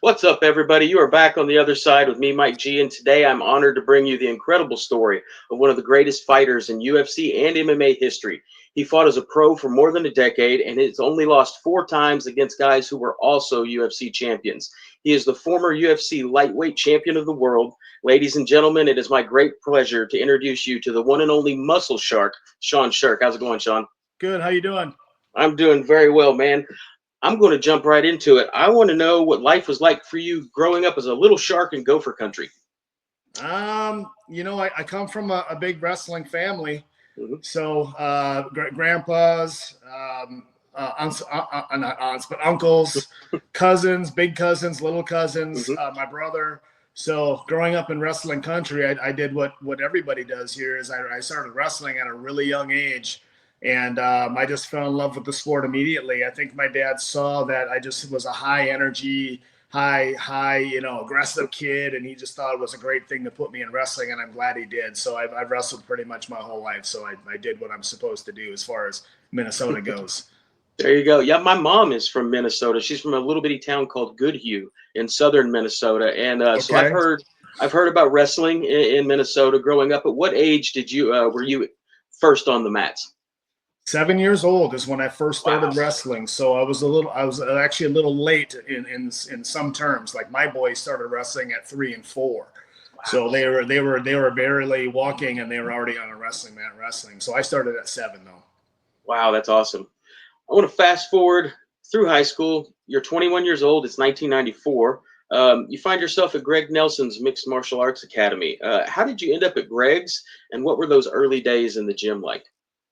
What's up, everybody? You are back on the other side with me, Mike G, and today I'm honored to bring you the incredible story of one of the greatest fighters in UFC and MMA history. He fought as a pro for more than a decade and has only lost 4 times against guys who were also UFC champions. He is the former UFC lightweight champion of the world. Ladies and gentlemen, it is my great pleasure to introduce you to the one and only muscle shark, Sean Sherk. How's it going, Sean? Good. How you doing? I'm doing very well, man. I'm going to jump right into it. I want to know what life was like for you growing up as a little shark in Gopher country. I come from a big wrestling family. Mm-hmm. So grandpas, not aunts, but uncles, cousins, big cousins, little cousins, Mm-hmm. my brother. So growing up in wrestling country, I did what everybody does here is I started wrestling at a really young age. And I just fell in love with the sport immediately. I think my dad saw that I just was a high energy, aggressive kid, and he just thought it was a great thing to put me in wrestling, and I'm glad he did. So I've wrestled pretty much my whole life. So I did what I'm supposed to do as far as Minnesota goes. There you go. Yeah, my mom is from Minnesota. She's from a little bitty town called Goodhue in southern Minnesota, and so Okay. I've heard about wrestling in Minnesota growing up. At what age did you were you first on the mats? 7 years old is when I first started Wow. wrestling. So I was actually a little late in some terms. Like my boys started wrestling at 3 and 4. Wow. So they were barely walking and they were already on a wrestling mat wrestling. So I started at 7 though. Wow, that's awesome. I want to fast forward through high school. You're 21 years old. It's 1994. You find yourself at Greg Nelson's Mixed Martial Arts Academy. How did you end up at Greg's, and what were those early days in the gym like?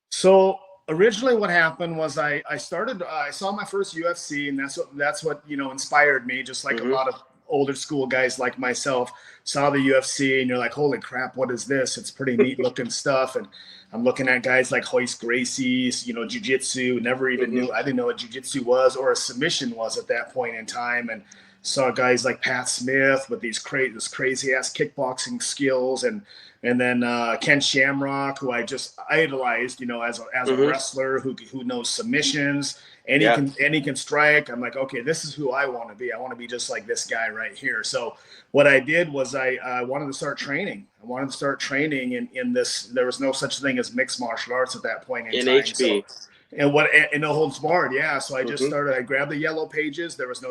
So originally what happened was I saw my first UFC, and that's what inspired me, just like Mm-hmm. a lot of older school guys like myself saw the UFC, and you're like, holy crap, what is this? It's pretty neat looking stuff. And I'm looking at guys like Hoist Gracie's, jiu-jitsu. Mm-hmm. I didn't know what jiu-jitsu was or a submission was at that point in time. And saw guys like Pat Smith with this crazy ass kickboxing skills, and then Ken Shamrock, who I just idolized, as a Mm-hmm. wrestler who knows submissions, and Yeah. he can strike. I'm like, okay, this is who I want to be. I want to be just like this guy right here. So what I did was I wanted to start training. I wanted to start training in this. There was no such thing as mixed martial arts at that point in time. NHB. And no holds barred, yeah. So I just Mm-hmm. started. I grabbed the yellow pages. There was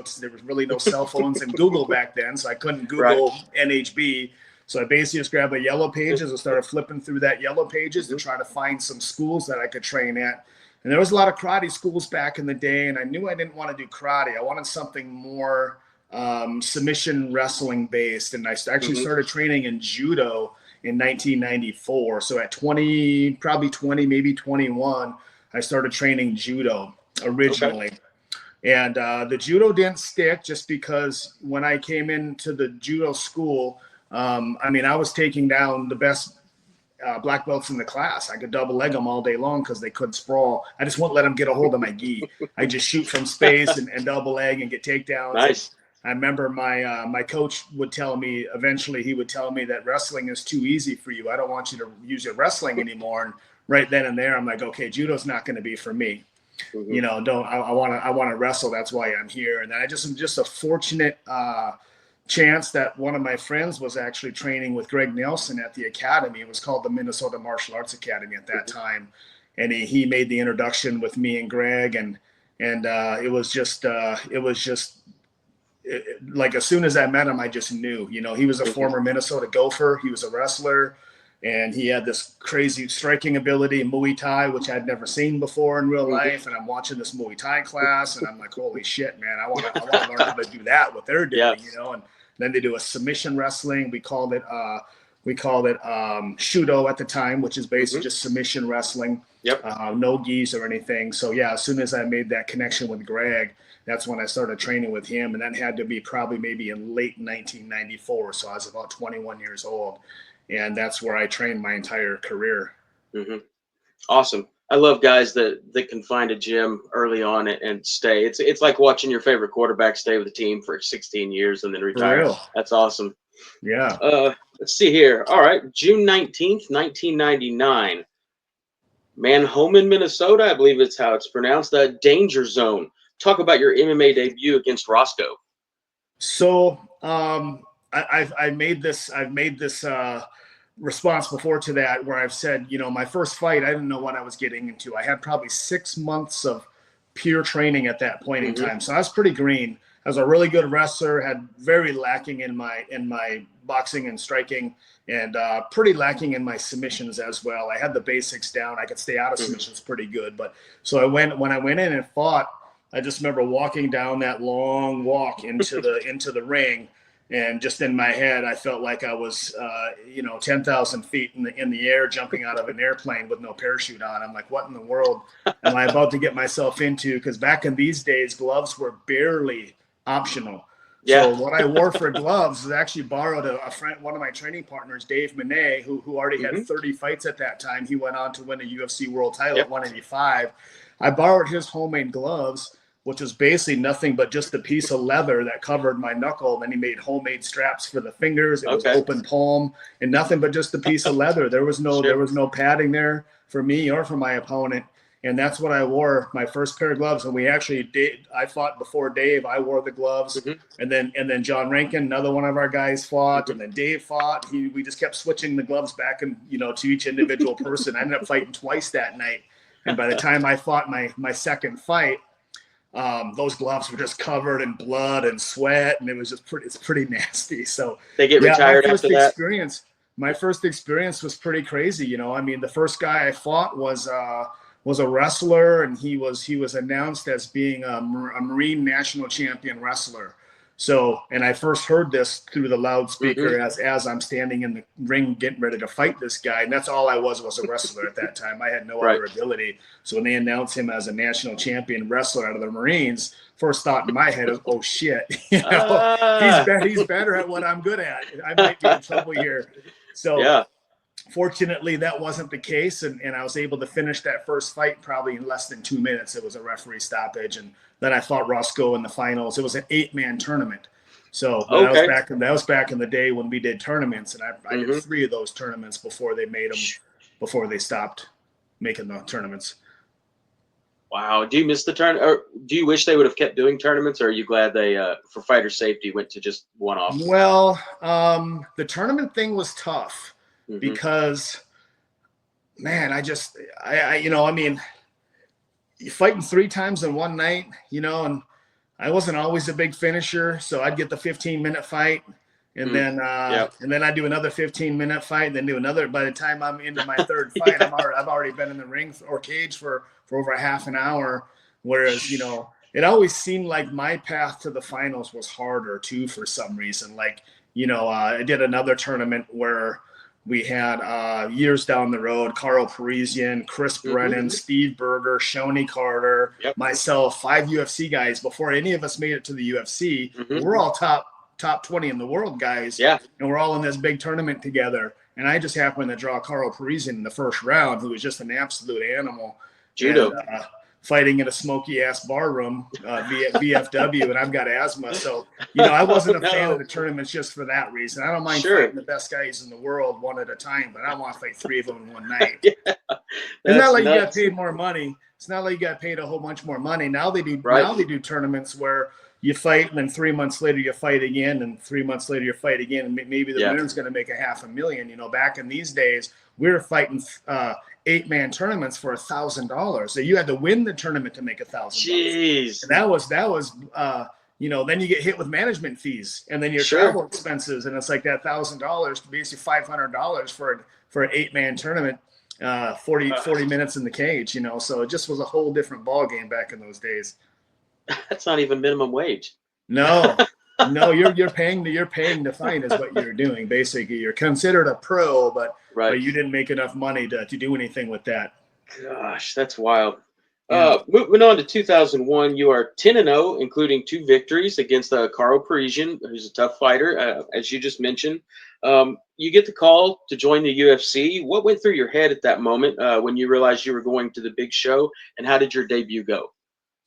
really no cell phones and Google back then, so I couldn't Right. Google NHB. So I basically just grabbed the yellow pages and started flipping through that yellow pages to try to find some schools that I could train at. And there was a lot of karate schools back in the day, and I knew I didn't want to do karate. I wanted something more submission wrestling based, and I actually Mm-hmm. started training in judo in 1994. So at 20, probably 20, maybe 21, I started training judo originally. Okay. And the judo didn't stick just because when I came into the judo school, I was taking down the best black belts in the class. I could double leg them all day long because they couldn't sprawl. I just wouldn't let them get a hold of my gi. I just shoot from space and double leg and get takedowns. Nice. I remember my coach would tell me, eventually he would tell me that wrestling is too easy for you. I don't want you to use your wrestling anymore. And right then and there, I'm like, okay, judo's not going to be for me. Mm-hmm. I want to wrestle. That's why I'm here. And then I'm just a fortunate chance that one of my friends was actually training with Greg Nelson at the academy. It was called the Minnesota Martial Arts Academy at that time. And he made the introduction with me and Greg. And it was just like, as soon as I met him, I just knew, he was a former Minnesota Gopher. He was a wrestler, and he had this crazy striking ability in Muay Thai, which I'd never seen before in real life. And I'm watching this Muay Thai class, and I'm like, holy shit, man, I want to learn how to do that, what they're doing, Yeah. And then they do a submission wrestling. We called it Shudo at the time, which is basically just submission wrestling. Yep. No gis or anything. So yeah, as soon as I made that connection with Greg, that's when I started training with him. And that had to be probably maybe in late 1994. So I was about 21 years old. And that's where I trained my entire career. Mm-hmm. Awesome. I love guys that can find a gym early on and stay. It's like watching your favorite quarterback stay with the team for 16 years and then retire. For real. That's awesome. Yeah. Let's see here. All right, June 19th, 1999. Manhoman, Minnesota, I believe it's how it's pronounced. Danger Zone. Talk about your MMA debut against Roscoe. So I've made this response before to that, where I've said, my first fight, I didn't know what I was getting into. I had probably 6 months of pure training at that point in time. So I was pretty green. I was a really good wrestler, had very lacking in my boxing and striking, and pretty lacking in my submissions as well. I had the basics down. I could stay out of submissions pretty good. But so when I went in and fought, I just remember walking down that long walk into the ring, and just in my head, I felt like I was 10,000 feet in the air, jumping out of an airplane with no parachute on. I'm like, what in the world am I about to get myself into? Because back in these days, gloves were barely optional. Yeah. So what I wore for gloves was actually borrowed a friend, one of my training partners, Dave Monet, who already had 30 fights at that time. He went on to win a UFC world title at 185. I borrowed his homemade gloves, which was basically nothing but just a piece of leather that covered my knuckle. Then he made homemade straps for the fingers. It was open palm and nothing but just a piece of leather. There was no padding there for me or for my opponent. And that's what I wore, my first pair of gloves. And we actually did. I fought before Dave. I wore the gloves, and then John Rankin, another one of our guys, fought, and then Dave fought. We just kept switching the gloves back and to each individual person. I ended up fighting twice that night, and by the time I fought my second fight, those gloves were just covered in blood and sweat, and it's pretty nasty. So they get retired after that. My first experience was pretty crazy. The first guy I fought was a wrestler, and he was announced as being a Marine national champion wrestler. So, and I first heard this through the loudspeaker as I'm standing in the ring getting ready to fight this guy. And that's all I was a wrestler at that time. I had no other ability. So when they announced him as a national champion wrestler out of the Marines, first thought in my head is, oh shit, he's better at what I'm good at. I might be in trouble here. So fortunately, that wasn't the case, and I was able to finish that first fight probably in less than 2 minutes. It was a referee stoppage, and then I fought Roscoe in the finals. It was an 8-man tournament. So that was back in the day when we did tournaments, and I did 3 of those tournaments before they stopped making the tournaments. Wow. Do you miss the turn, or do you wish they would have kept doing tournaments, or are you glad they, for fighter safety, went to just one off? Well, the tournament thing was tough. Because, man, you're fighting 3 times in one night, and I wasn't always a big finisher, so I'd get the 15-minute fight, and then I'd do another 15-minute fight, and then do another. By the time I'm into my third fight, I've already been in the ring or cage for over a half an hour. Whereas, it always seemed like my path to the finals was harder too for some reason. Like, I did another tournament where we had years down the road, Carl Parisian, Chris Brennan, Steve Berger, Shoney Carter, myself, 5 UFC guys. Before any of us made it to the UFC, we're all top 20 in the world guys. Yeah. And we're all in this big tournament together. And I just happened to draw Carl Parisian in the first round, who was just an absolute animal. Judo. And, fighting in a smoky ass bar room via VFW, and I've got asthma. So, I wasn't a fan of the tournaments just for that reason. I don't mind fighting the best guys in the world one at a time, but I don't want to fight 3 of them in one night. It's not like you got paid more money. It's not like you got paid a whole bunch more money. Now they do tournaments where you fight, and then 3 months later you fight again, and 3 months later you fight again, and maybe the winner's going to make $500,000. Back in these days, we were fighting 8-man tournaments for $1,000. So you had to win the tournament to make $1,000. Jeez. And that was then you get hit with management fees and then your travel expenses, and it's like that $1,000 to basically $500 for an 8-man tournament, 40 minutes in the cage. So it just was a whole different ball game back in those days. That's not even minimum wage. No. No, you're paying to fight is what you're doing. Basically, you're considered a pro, but you didn't make enough money to do anything with that. Gosh, that's wild. Moving on to 2001, you are 10-0, including 2 victories against Carl Parisian, who's a tough fighter, as you just mentioned. You get the call to join the UFC. What went through your head at that moment when you realized you were going to the big show, and how did your debut go?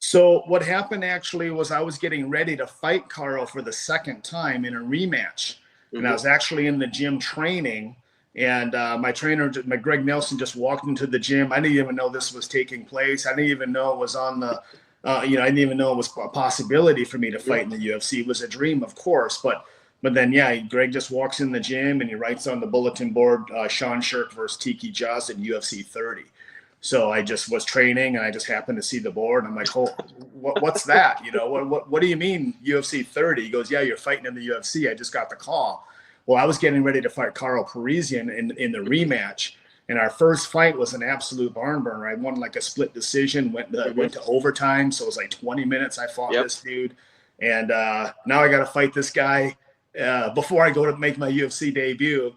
So what happened actually was I was getting ready to fight Carl for the second time in a rematch. And I was actually in the gym training, and my trainer, Greg Nelson, just walked into the gym. I didn't even know this was taking place. I didn't even know it was on I didn't even know it was a possibility for me to fight in the UFC. It was a dream, of course, but then, yeah, Greg just walks in the gym and he writes on the bulletin board, Sean Shirk versus Tiki Joss in UFC 30. So I just was training and I just happened to see the board. I'm like, oh, what's that? What do you mean UFC 30? He goes, yeah, you're fighting in the UFC. I just got the call. Well, I was getting ready to fight Carl Parisian in the rematch. And our first fight was an absolute barn burner. I won like a split decision, went to overtime. So it was like 20 minutes. I fought this dude. And now I got to fight this guy before I go to make my UFC debut.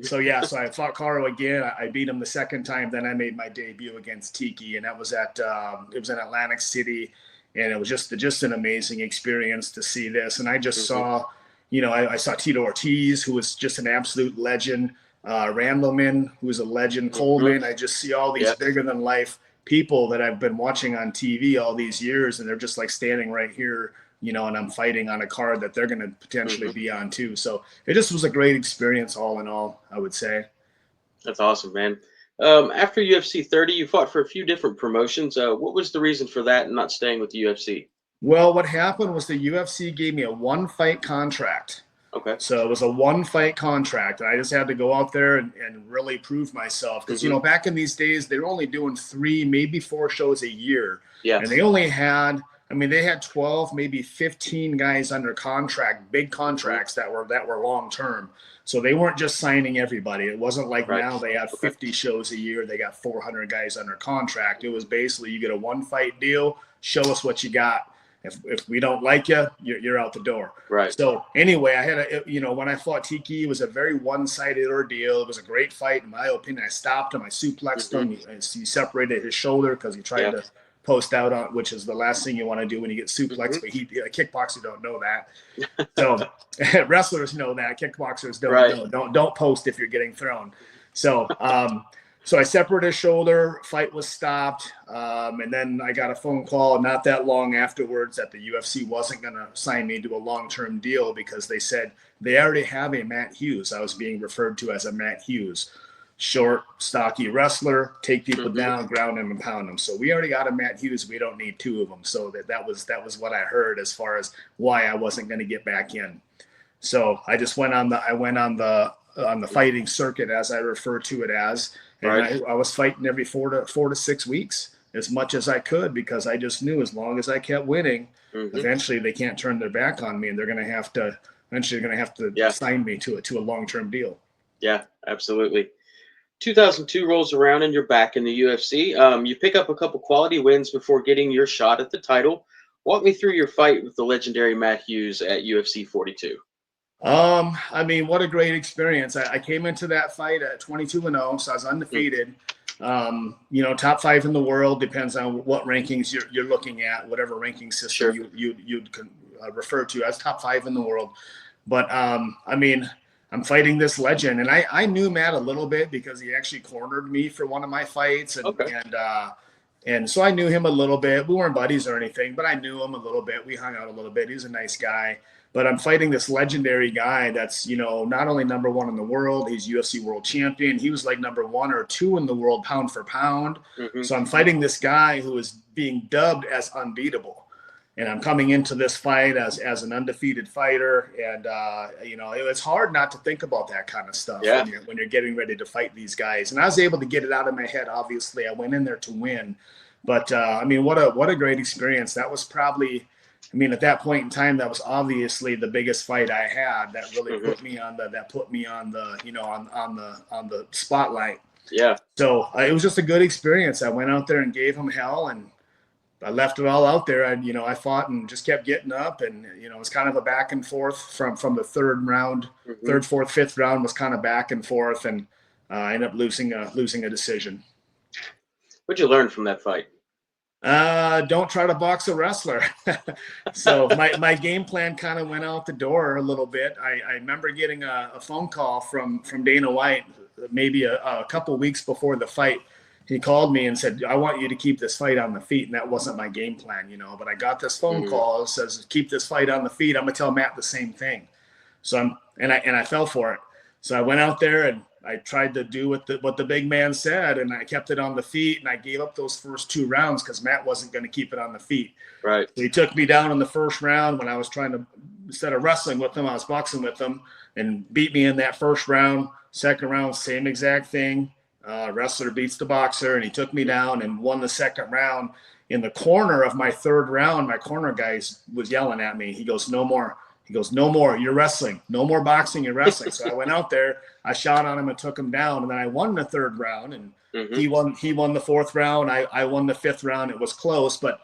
So so I fought Carl again. I beat him the second time. Then I made my debut against Tiki, and that was it was in Atlantic City, and it was just an amazing experience to see this. And I just saw, I saw Tito Ortiz, who was just an absolute legend. Randleman, who was a legend. Coleman. I just see all these bigger than life people that I've been watching on TV all these years, and they're just like standing right here. And I'm fighting on a card that they're going to potentially be on too. So it just was a great experience all in all, I would say. That's awesome, man. After UFC 30, you fought for a few different promotions. What was the reason for that and not staying with the UFC? Well, what happened was the UFC gave me a one-fight contract. Okay. So it was a one-fight contract. I just had to go out there and really prove myself. Because, back in these days, they were only doing 3, maybe 4 shows a year. Yeah. And they only had – they had 12, maybe 15 guys under contract, big contracts that were long term. So they weren't just signing everybody. It wasn't like now they have 50 shows a year. They got 400 guys under contract. It was basically you get a one fight deal. Show us what you got. If we don't like you, you're out the door. Right. So anyway, I had when I fought Tiki, it was a very one-sided ordeal. It was a great fight in my opinion. I stopped him. I suplexed him. He separated his shoulder because he tried to post out on, which is the last thing you want to do when you get suplexed. But a kickboxer don't know that. So wrestlers know that. Kickboxers don't post if you're getting thrown. So so I separated his shoulder. Fight was stopped, and then I got a phone call not that long afterwards that the UFC wasn't going to sign me to a long-term deal because they said they already have a Matt Hughes. I was being referred to as a Matt Hughes. Short, stocky wrestler, take people down, ground them, and pound them. So we already got a Matt Hughes. We don't need 2 of them. So that was what I heard as far as why I wasn't going to get back in. So I just went on the fighting circuit, as I refer to it as, and I was fighting every 4 to 6 weeks as much as I could because I just knew as long as I kept winning, eventually they can't turn their back on me, and they're going to have to sign me to a long-term deal. Yeah, absolutely. 2002 rolls around and you're back in the UFC. You pick up a couple quality wins before getting your shot at the title. Walk me through your fight with the legendary Matt Hughes at UFC 42. What a great experience. I came into that fight at 22-0, so I was undefeated. Top 5 in the world, depends on what rankings you're looking at, whatever ranking system you'd refer to as top 5 in the world. But I'm fighting this legend, and I knew Matt a little bit because he actually cornered me for one of my fights, and so I knew him a little bit. We weren't buddies or anything, but I knew him a little bit. We hung out a little bit. He was a nice guy, but I'm fighting this legendary guy that's not only number 1 in the world, he's UFC world champion. He was like number 1 or 2 in the world pound for pound. So I'm fighting this guy who is being dubbed as unbeatable. And I'm coming into this fight as an undefeated fighter, and it's hard not to think about that kind of stuff when you're getting ready to fight these guys. And I was able to get it out of my head. Obviously, I went in there to win, but what a great experience. That was probably, at that point in time, that was obviously the biggest fight I had. That really put me on the spotlight. Yeah. So it was just a good experience. I went out there and gave him hell, and I left it all out there, and I fought and just kept getting up, and it was kind of a back and forth from the third round, third, fourth, fifth round was kind of back and forth, and I ended up losing a decision. What'd you learn from that fight? Don't try to box a wrestler. So my game plan kind of went out the door a little bit. I remember getting a phone call from Dana White maybe a couple weeks before the fight. He called me and said, I want you to keep this fight on the feet. And that wasn't my game plan, but I got this phone call that says, keep this fight on the feet. I'm going to tell Matt the same thing. So I fell for it. So I went out there and I tried to do what the big man said, and I kept it on the feet, and I gave up those first 2 rounds because Matt wasn't going to keep it on the feet. Right. So he took me down in the first round when I was trying to, instead of wrestling with him, I was boxing with him, and beat me in that first round. Second round, same exact thing. Wrestler beats the boxer, and he took me down and won the second round. In the corner of my third round, my corner guy was yelling at me. He goes, "No more." He goes, "No more. You're wrestling. No more boxing. You're wrestling." So I went out there, I shot on him and took him down, and then I won the third round, and he won the fourth round. I won the fifth round. It was close, but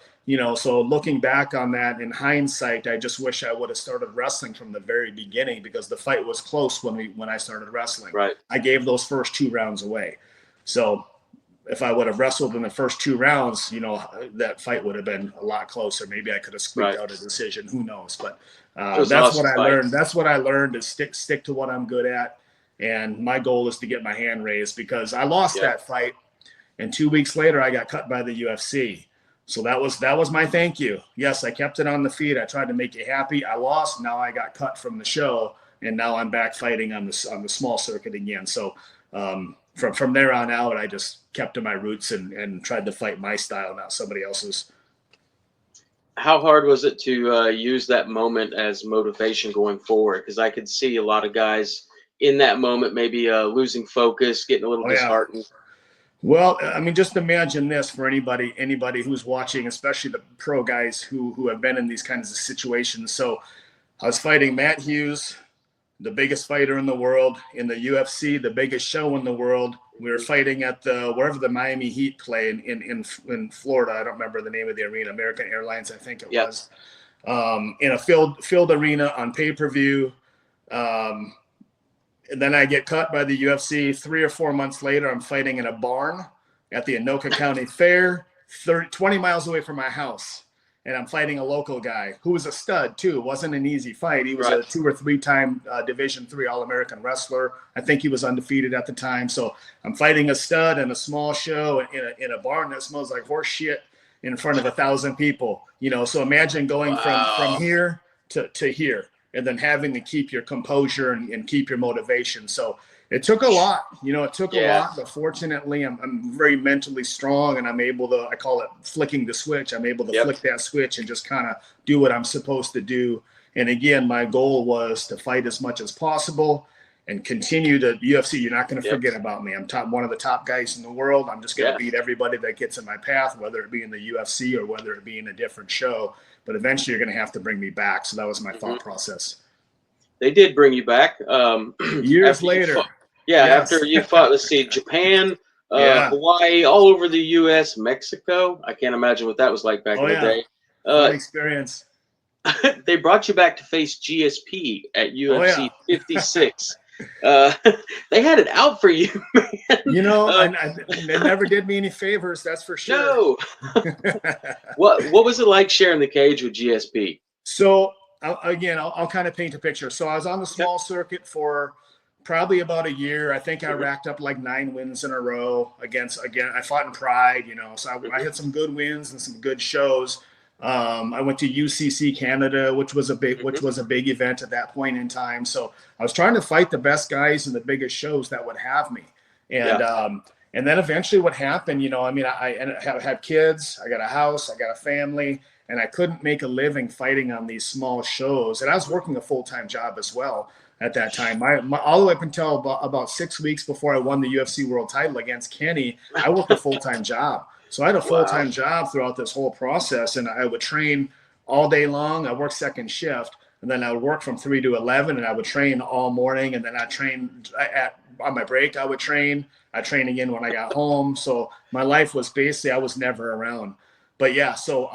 so looking back on that in hindsight, I just wish I would have started wrestling from the very beginning, because the fight was close when I started wrestling. Right. I gave those first 2 rounds away. So if I would have wrestled in the first 2 rounds, that fight would have been a lot closer. Maybe I could have squeaked out a decision. Who knows? But that's what I learned. That's what I learned, is stick to what I'm good at. And my goal is to get my hand raised, because I lost that fight, and 2 weeks later I got cut by the UFC. So that was my thank you. Yes, I kept it on the feet. I tried to make you happy. I lost. Now I got cut from the show, and now I'm back fighting on the small circuit again. So from there on out, I just kept to my roots and tried to fight my style, not somebody else's. How hard was it to use that moment as motivation going forward? Because I could see a lot of guys in that moment maybe losing focus, getting a little disheartened. Well, I mean, just imagine this for anybody who's watching, especially the pro guys who have been in these kinds of situations. So I was fighting Matt Hughes, the biggest fighter in the world, in the UFC, the biggest show in the world. We were fighting at wherever the Miami Heat play in Florida. I don't remember the name of the arena, American Airlines, I think it was. In a filled arena on pay-per-view. And then I get cut by the UFC. 3 or 4 months later, I'm fighting in a barn at the Anoka County Fair, 20 miles away from my house. And I'm fighting a local guy who was a stud too. It wasn't an easy fight. He was a 2 or 3 time Division III All-American wrestler. I think he was undefeated at the time. So I'm fighting a stud in a small show in a barn that smells like horse shit in front of 1,000 people. So imagine going from here to here, and then having to keep your composure and keep your motivation. So it took a lot, it took a lot, but fortunately I'm very mentally strong, and I'm able to, I call it flicking the switch. I'm able to flick that switch and just kind of do what I'm supposed to do. And again, my goal was to fight as much as possible and continue to UFC. You're not going to forget about me. I'm one of the top guys in the world. I'm just going to beat everybody that gets in my path, whether it be in the UFC or whether it be in a different show. But eventually you're going to have to bring me back. So that was my thought process. They did bring you back. Years later. After you fought, let's see, Japan, Hawaii, all over the U.S., Mexico. I can't imagine what that was like back in the day. Fun experience. They brought you back to face GSP at UFC 56. They had it out for you, man. They never did me any favors, that's for sure. No. What was it like sharing the cage with GSP? So I'll kind of paint a picture. So I was on the small circuit for probably about a year. I think I racked up like 9 wins in a row I fought in Pride, so I had some good wins and some good shows. I went to UCC Canada, which was a big event at that point in time. So I was trying to fight the best guys in the biggest shows that would have me. And then eventually what happened, I had kids, I got a house, I got a family, and I couldn't make a living fighting on these small shows. And I was working a full-time job as well at that time. All the way up until about 6 weeks before I won the UFC world title against Kenny, I worked a full-time job. So I had a full-time job throughout this whole process, and I would train all day long. I worked second shift, and then I would work from 3 to 11, and I would train all morning, and then I trained on my break. I would train. I trained again when I got home. So my life was basically, I was never around. But yeah, so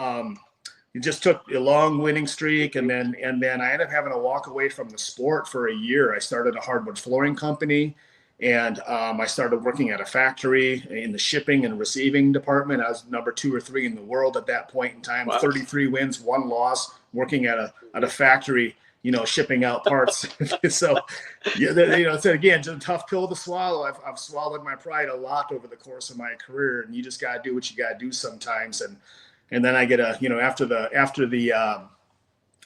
it just took a long winning streak, and then I ended up having to walk away from the sport for a year. I started a hardwood flooring company. And I started working at a factory in the shipping and receiving department. I was number 2 or 3 in the world at that point in time. Wow. 33 wins, 1 loss, working at a factory, shipping out parts. So, so again, just a tough pill to swallow. I've swallowed my pride a lot over the course of my career, and you just got to do what you got to do sometimes. And then I get after the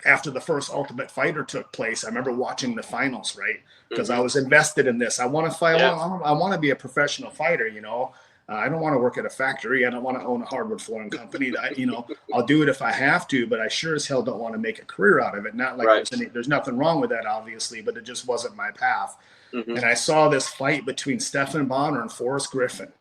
after the first Ultimate Fighter took place, I remember watching the finals, right? Because I Mhm. was invested in this. I want to fight. Yeah. I want to be a professional fighter. You know, I don't want to work at a factory. I don't want to own a hardwood flooring company. You know, I'll do it if I have to, but I sure as hell don't want to make a career out of it. Not like Right. there's nothing wrong with that, obviously, but it just wasn't my path. Mhm. And I saw this fight between Stephan Bonner and Forrest Griffin,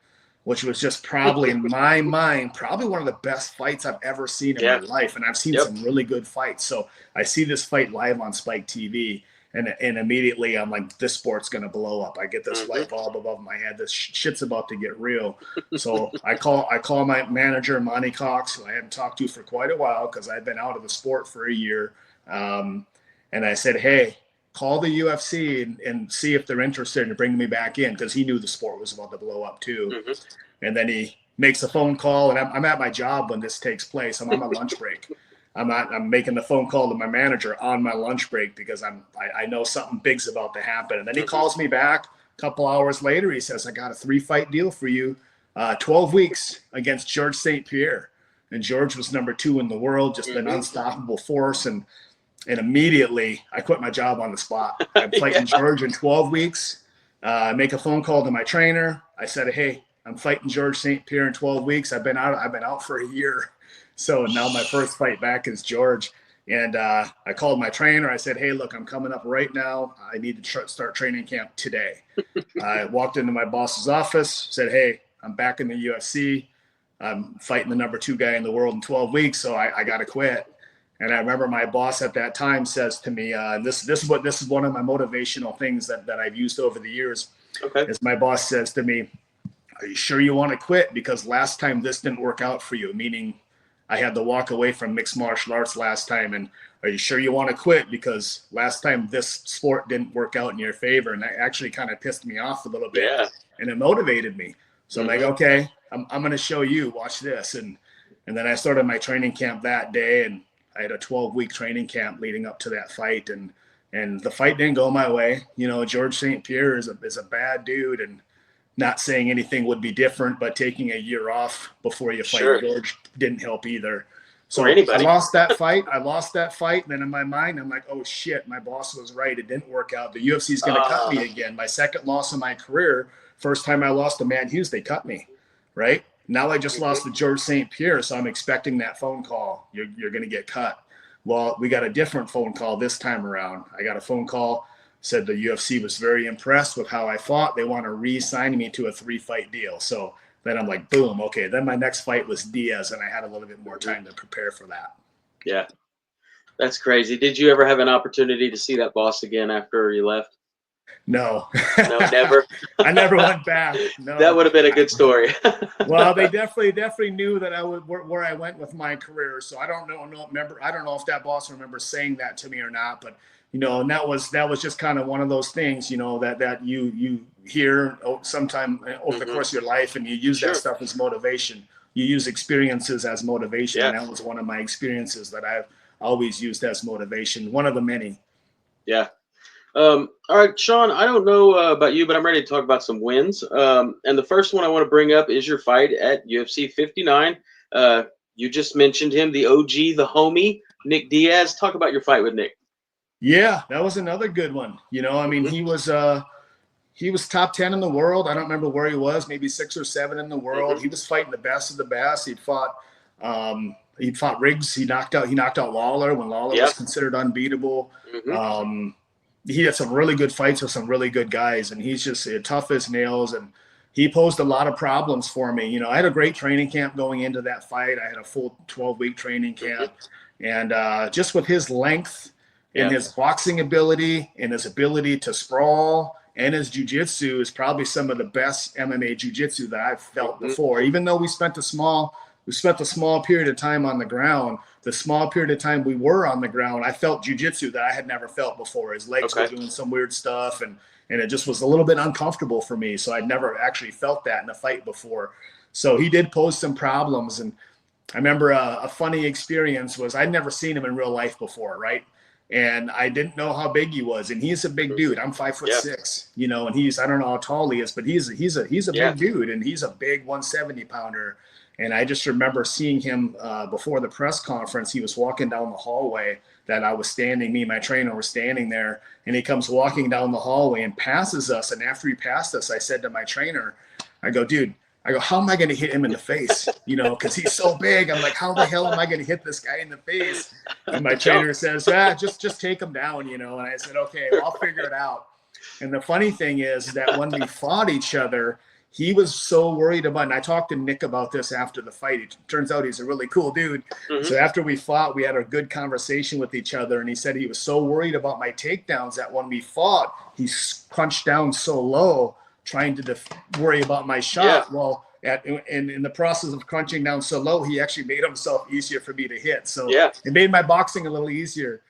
which was just probably in my mind, probably one of the best fights I've ever seen in my Yeah. life. And I've seen Yep. some really good fights. So I see this fight live on Spike TV. And immediately I'm like, this sport's going to blow up. I get this Mhm. light bulb above my head. This shit's about to get real. So I call my manager, Monty Cox, who I hadn't talked to for quite a while because I'd been out of the sport for a year. And I said, hey, call the UFC and see if they're interested in bringing me back in, because he knew the sport was about to blow up too. Mhm. And then he makes a phone call, and I'm at my job when this takes place. I'm on my lunch break. I'm making the phone call to my manager on my lunch break because I know something big's about to happen. And then he Mhm. calls me back a couple hours later. He says, I got a 3-fight deal for you, 12 weeks against George St. Pierre. And George was number 2 in the world, just an Mhm. unstoppable force. And immediately I quit my job on the spot. I'm Yeah. fighting George in 12 weeks. I make a phone call to my trainer. I said, hey, I'm fighting George St. Pierre in 12 weeks. I've been out for a year. So now my first fight back is George. And I called my trainer. I said, hey, look, I'm coming up right now. I need to start training camp today. I walked into my boss's office, said, hey, I'm back in the UFC. I'm fighting the number 2 guy in the world in 12 weeks, so I got to quit. And I remember my boss at that time says to me, this is one of my motivational things that I've used over the years. Okay. Is my boss says to me, are you sure you want to quit? Because last time this didn't work out for you, meaning I had to walk away from mixed martial arts last time. And are you sure you want to quit? Because last time this sport didn't work out in your favor. And that actually kind of pissed me off a little bit. Yeah. And it motivated me. So I'm like, Mhm. okay, I'm going to show you, watch this. And then I started my training camp that day, and I had a 12-week training camp leading up to that fight. And the fight didn't go my way. You know, George St. Pierre is a bad dude, and not saying anything would be different, but taking a year off before you fight Sure. George didn't help either. For So I anybody. lost that fight. And then in my mind, I'm like, oh shit, my boss was right. It didn't work out. The UFC is going to cut me again. My second loss of my career. First time I lost to Matt Hughes, they cut me. Right now, I just Mhm. lost to George St. Pierre, so I'm expecting that phone call. You're going to get cut. Well, we got a different phone call this time around. I got a phone call, said the UFC was very impressed with how I fought. They want to re-sign me to a 3-fight deal. So then I'm like, boom, okay. Then my next fight was Diaz, and I had a little bit more Mhm. time to prepare for that. Yeah. That's crazy. Did you ever have an opportunity to see that boss again after you left? No, No, never. I never went back. That No. would have been a good story. Well, they definitely knew that I would where I went with my career. So I don't remember. I don't know if that boss remembers saying that to me or not. But you know, and that was just kind of one of those things, you know, that you hear sometime over the Mhm. course of your life, and you use that Sure. stuff as motivation. You use experiences as motivation, Yeah. and that was one of my experiences that I've always used as motivation. One of the many. Yeah. All right, Sean, I don't know about you, but I'm ready to talk about some wins. And the first one I want to bring up is your fight at UFC 59. You just mentioned him, the OG, the homie, Nick Diaz. Talk about your fight with Nick. Yeah, that was another good one. You know, I mean, Hmm. he was top 10 in the world. I don't remember where he was, maybe 6 or 7 in the world. Hmm. He was fighting the best of the best. He fought Riggs. He knocked out Lawler when Lawler Yeah. was considered unbeatable. Hmm. Um, he had some really good fights with some really good guys, and he's just tough as nails. And he posed a lot of problems for me. You know, I had a great training camp going into that fight. I had a full 12-week training camp, Hmm. and just with his length and Yeah. his boxing ability and his ability to sprawl and his jiu-jitsu is probably some of the best MMA jiu-jitsu that I've felt Hmm. before. Even though we spent a small period of time on the ground, the small period of time we were on the ground, I felt jiu-jitsu that I had never felt before. His legs were Okay. doing some weird stuff, and it just was a little bit uncomfortable for me. So I'd never actually felt that in a fight before. So he did pose some problems. And I remember a funny experience was I'd never seen him in real life before, right? And I didn't know how big he was. And he's a big Hmm. dude. I'm 5'6", Yeah. you know, and I don't know how tall he is, but he's a Yeah. big dude, and he's a big 170 pounder. And I just remember seeing him before the press conference. He was walking down the hallway that I was standing, me and my trainer were standing there, and he comes walking down the hallway and passes us. And after he passed us, I said to my trainer, I go, dude, I go, how am I going to hit him in the face? You know, because he's so big. I'm like, how the hell am I going to hit this guy in the face? And my trainer says, just take him down, you know. And I said, okay, well, I'll figure it out. And the funny thing is that when we fought each other, he was so worried about, and I talked to Nick about this after the fight. It turns out he's a really cool dude. So after we fought, we had a good conversation with each other. And he said he was so worried about my takedowns that when we fought, he crunched down so low, trying to worry about my shot. Yeah. Well, in the process of crunching down so low, he actually made himself easier for me to hit. So it made my boxing a little easier.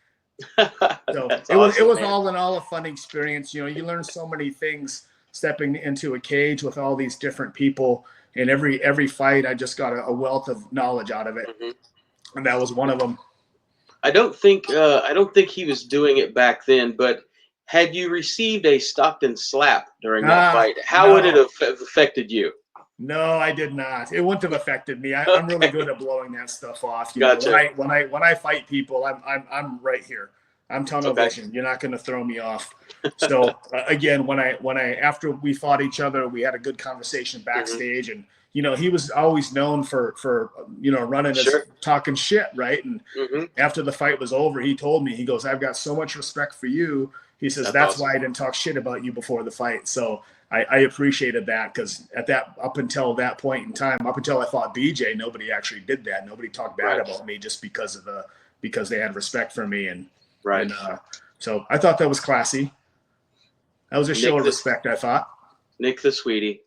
So it was all in all a fun experience. You know, you learn so many things stepping into a cage with all these different people. And every fight, I just got a wealth of knowledge out of it, and that was one of them. I don't think he was doing it back then, but had you received a Stockton slap during that fight, how would it have affected you? No, I did not. It wouldn't have affected me. I'm really good at blowing that stuff off. You know, when I fight people, I'm right here. I'm tunnel vision. You're not going to throw me off. So again, when I after we fought each other, we had a good conversation backstage, and you know, he was always known for you know, running his talking shit, right? And after the fight was over, he told me, he goes, I've got so much respect for you. He says, that's awesome. Why I didn't talk shit about you before the fight. So I appreciated that, because up until that point in time, up until I fought BJ, nobody actually did that. Nobody talked bad about me just because they had respect for me. And so I thought that was classy. That was a show of respect, I thought. Nick the Sweetie.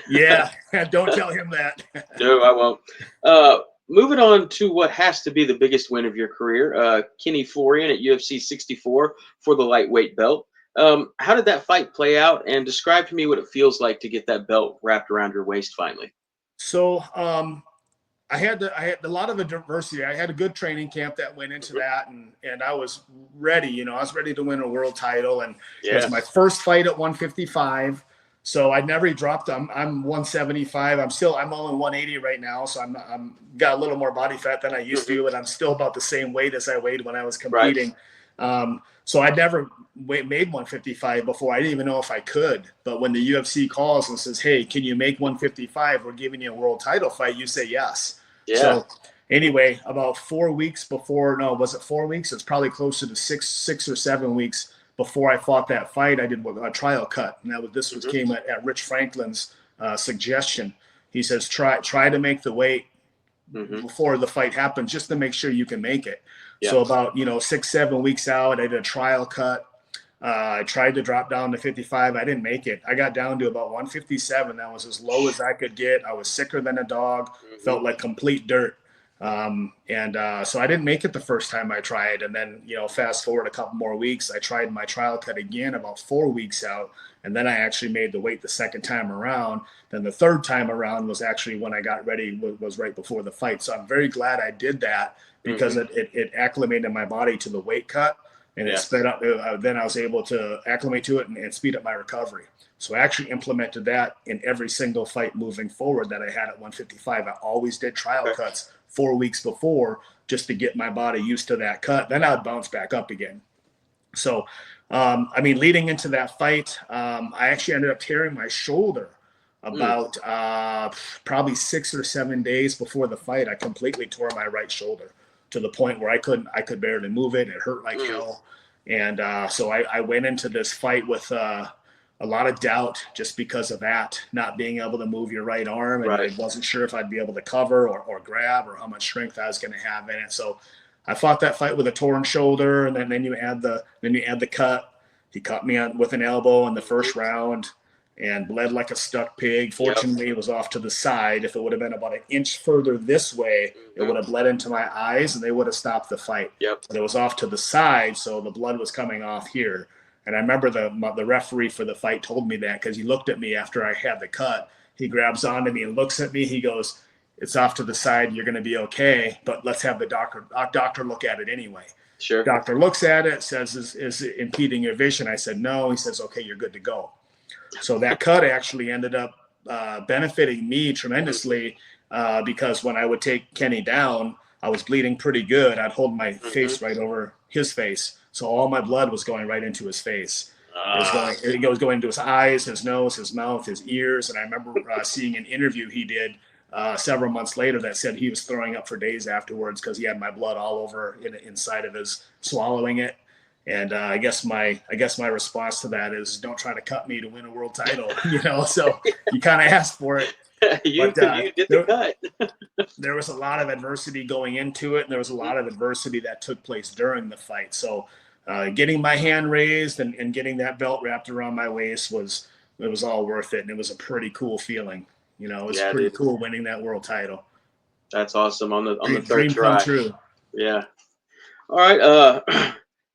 Yeah, don't tell him that. No, I won't. Moving on to what has to be the biggest win of your career, Kenny Florian at UFC 64 for the lightweight belt. How did that fight play out? And describe to me what it feels like to get that belt wrapped around your waist finally. So I had a lot of adversity. I had a good training camp that went into that, and I was ready. You know, I was ready to win a world title, and it was my first fight at 155. So I never dropped. I'm 175. I'm only 180 right now. So I'm got a little more body fat than I used to, and I'm still about the same weight as I weighed when I was competing. So I never made 155 before. I didn't even know if I could. But when the UFC calls and says, "Hey, can you make 155? We're giving you a world title fight," you say yes. Yeah. So anyway, about 4 weeks before, no, was it 4 weeks? It's probably closer to six or 7 weeks before I fought that fight. I did a trial cut, and this came at Rich Franklin's suggestion. He says, try to make the weight before the fight happens, just to make sure you can make it. Yeah. So about 6-7 weeks out, I did a trial cut. I tried to drop down to 55. I didn't make it. I got down to about 157. That was as low as I could get. I was sicker than a dog. Felt like complete dirt. So I didn't make it the first time I tried. And then, fast forward a couple more weeks, I tried my trial cut again about 4 weeks out. And then I actually made the weight the second time around. Then the third time around was actually when I got ready, was right before the fight. So I'm very glad I did that, because it acclimated my body to the weight cut, and it sped up. Then I was able to acclimate to it and speed up my recovery. So I actually implemented that in every single fight moving forward that I had at 155. I always did trial cuts 4 weeks before, just to get my body used to that cut. Then I'd bounce back up again. So, leading into that fight, I actually ended up tearing my shoulder about probably 6 or 7 days before the fight. I completely tore my right shoulder to the point where I could barely move it. It hurt like hell. And so I went into this fight with a lot of doubt, just because of that, not being able to move your right arm. And I wasn't sure if I'd be able to cover or grab, or how much strength I was going to have in it. So I fought that fight with a torn shoulder, and then you add the cut. He cut me with an elbow in the first round and bled like a stuck pig. Fortunately, it was off to the side. If it would have been about an inch further this way, it would have bled into my eyes, and they would have stopped the fight. But it was off to the side, so the blood was coming off here. And I remember the referee for the fight told me that, because he looked at me after I had the cut. He grabs onto me and looks at me. He goes, "It's off to the side. You're going to be okay, but let's have the doctor look at it anyway." Sure. Doctor looks at it, says, "Is it impeding your vision?" I said, "No." He says, "Okay, you're good to go." So that cut actually ended up benefiting me tremendously. because when I would take Kenny down, I was bleeding pretty good. I'd hold my face right over his face, so all my blood was going right into his face. It was going into his eyes, his nose, his mouth, his ears. And I remember seeing an interview he did several months later that said he was throwing up for days afterwards because he had my blood all over inside of his swallowing it. And I guess my response to that is, don't try to cut me to win a world title, So you kind of asked for it. You did the cut. There was a lot of adversity going into it, and there was a lot of adversity that took place during the fight. So getting my hand raised and getting that belt wrapped around my waist was all worth it, and it was a pretty cool feeling. It was pretty cool winning that world title. That's awesome on the third dream try. Come true. Yeah. All right.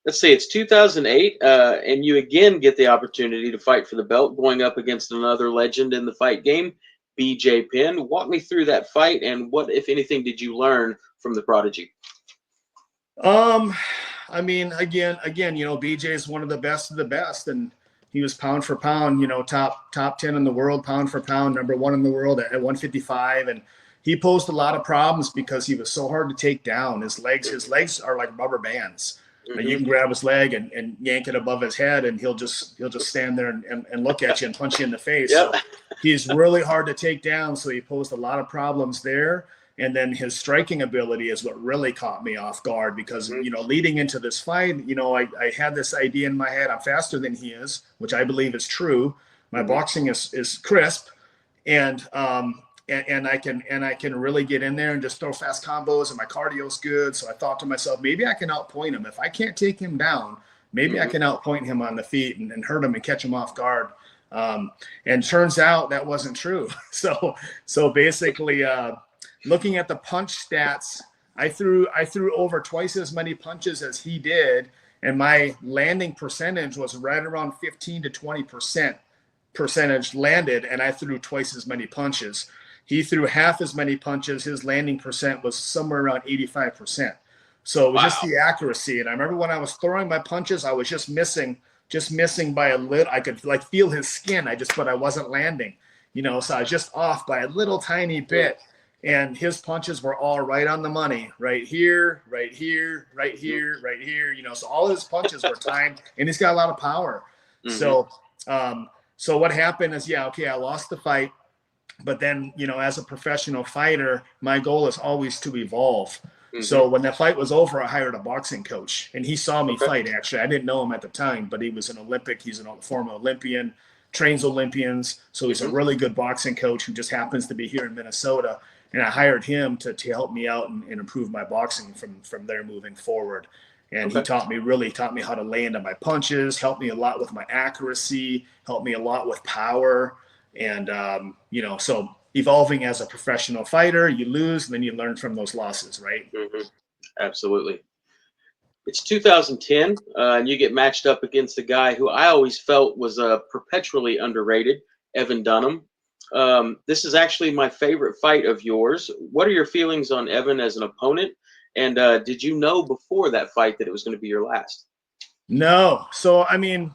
Let's see. It's 2008, and you again get the opportunity to fight for the belt, going up against another legend in the fight game, BJ Penn. Walk me through that fight, and what, if anything, did you learn from the prodigy? I mean, again, BJ is one of the best of the best, and he was pound for pound, top 10 in the world, pound for pound, #1 in the world at 155. And he posed a lot of problems because he was so hard to take down. His legs are like rubber bands. You can grab his leg and yank it above his head, and he'll just stand there and look at you and punch you in the face. Yep. So he's really hard to take down. So he posed a lot of problems there. And then his striking ability is what really caught me off guard because, leading into this fight, I had this idea in my head. I'm faster than he is, which I believe is true. My boxing is crisp, and I can really get in there and just throw fast combos, and my cardio's good. So I thought to myself, maybe I can outpoint him. If I can't take him down, maybe I can outpoint him on the feet and hurt him and catch him off guard. And turns out that wasn't true. So basically, looking at the punch stats, I threw over twice as many punches as he did, and my landing percentage was right around 15 to 20% percentage landed, and I threw twice as many punches. He threw half as many punches. His landing percent was somewhere around 85%. So it was just the accuracy. And I remember when I was throwing my punches, I was just missing by a little. I could feel his skin. But I wasn't landing, so I was just off by a little tiny bit. And his punches were all right on the money, right here, right here, right here, right here. So all his punches were timed, and he's got a lot of power. So what happened is, I lost the fight. But then, as a professional fighter, my goal is always to evolve. So when the fight was over, I hired a boxing coach, and he saw me fight. Actually, I didn't know him at the time, but he was an Olympic. He's a former Olympian, trains Olympians. So he's a really good boxing coach who just happens to be here in Minnesota. And I hired him to help me out and improve my boxing from there moving forward. And he taught me how to lay into my punches, helped me a lot with my accuracy, helped me a lot with power. And, so evolving as a professional fighter, you lose, and then you learn from those losses, right? Absolutely. It's 2010, and you get matched up against a guy who I always felt was perpetually underrated, Evan Dunham. This is actually my favorite fight of yours. What are your feelings on Evan as an opponent? And did you know before that fight that it was going to be your last? No. So, I mean,